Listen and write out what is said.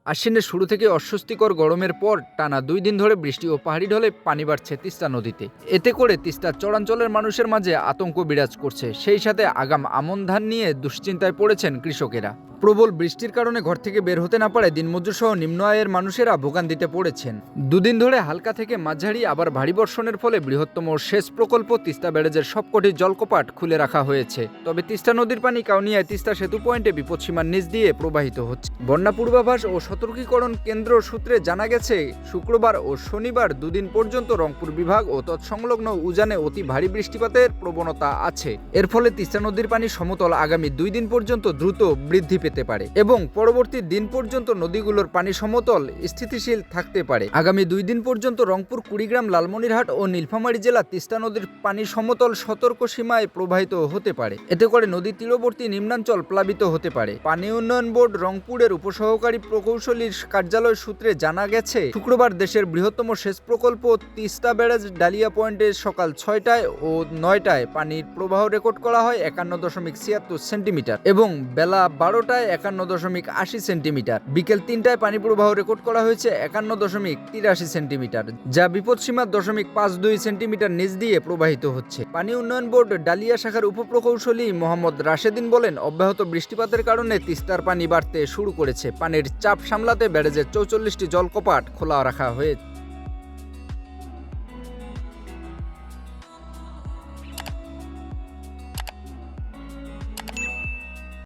আশ্বিনের শুরু থেকে অস্বস্তিকর গরমের পর টানা 2 দিন ধরে বৃষ্টি ও পাহাড়ি ঢলে পানি বাড়ছে তিস্তা নদীতে। এতে করে তিস্তার চরাঞ্চলের মানুষের মাঝে আতঙ্ক বিরাজ করছে। সেই সাথে আগাম আমন ধান নিয়ে দুশ্চিন্তায় পড়েছেন কৃষকেরা। প্রবল বৃষ্টির কারণে ঘর থেকে বের হতে না পারে দিনমজুর সহ নিম্ন আয়ের মানুষেরা ভোগান্তিতে পড়েছেন। দুদিন ধরে হালকা থেকে মাঝারি আবার ভারী বর্ষণের ফলে বৃহত্তম সেচ প্রকল্প তিস্তা ব্যারেজের সবকটি জলকপাট খুলে রাখা হয়েছে। তবে তিস্তা নদীর পানি কাউনিয়ায় তিস্তা সেতু পয়েন্টে বিপদসীমার নিচ দিয়ে প্রবাহিত হচ্ছে। বন্যা পূর্বাভাস ও সতর্কীকরণ কেন্দ্র সূত্রে জানা গেছে, শুক্রবার ও শনিবার দুদিন পর্যন্ত রংপুর বিভাগ ও তৎসংলগ্ন উজানে অতি ভারী বৃষ্টিপাতের প্রবণতা আছে। এর ফলে তিস্তা নদীর পানি সমতল আগামী 2 দিন পর্যন্ত দ্রুত বৃদ্ধি পেতে পারে এবং পরবর্তী দিন পর্যন্ত নদীগুলোর পানি সমতল স্থিতিশীল থাকতে পারে। আগামী 2 দিন পর্যন্ত রংপুর, কুড়িগ্রাম, লালমনিরহাট ও নীলফামারী জেলা তিস্তা নদীর পানি সমতল সতর্ক সীমায় প্রবাহিত হতে পারে। এতে করে নদী তীরবর্তী নিম্নাঞ্চল প্লাবিত হতে পারে। পানি উন্নয়ন বোর্ড রংপুরের উপসহকারী প্রকৌশলীর কার্যালয় সূত্রে জানা গেছে, শুক্রবার দেশের বৃহত্তম সেচ প্রকল্প তিস্তা ব্যারেজ ডালিয়া পয়েন্টে সকাল 6টায় ও 9টায় পানির প্রবাহ রেকর্ড করা হয় 51.76 সেন্টিমিটার এবং বেলা 12টায় 51.80 সেন্টিমিটার। বিকেল 3টায় পানি প্রবাহ রেকর্ড করা হয়েছে 51.83 সেন্টিমিটার, যা বিপদসীমার 0.52 সেন্টিমিটার নিচ দিয়ে প্রবাহিত হচ্ছে। পানি উন্নয়ন বোর্ড ডালিয়া শাখার উপপ্রকৌশলী মোহাম্মদ রাশেদিন বলেন, অব্যাহত বৃষ্টিপাতের কারণে তিস্তার পানি বাড়তে শুরু করেছে। পানির চাপ সামলাতে ব্যারেজের 44টি জলকপাট খোলা রাখা হয়েছে।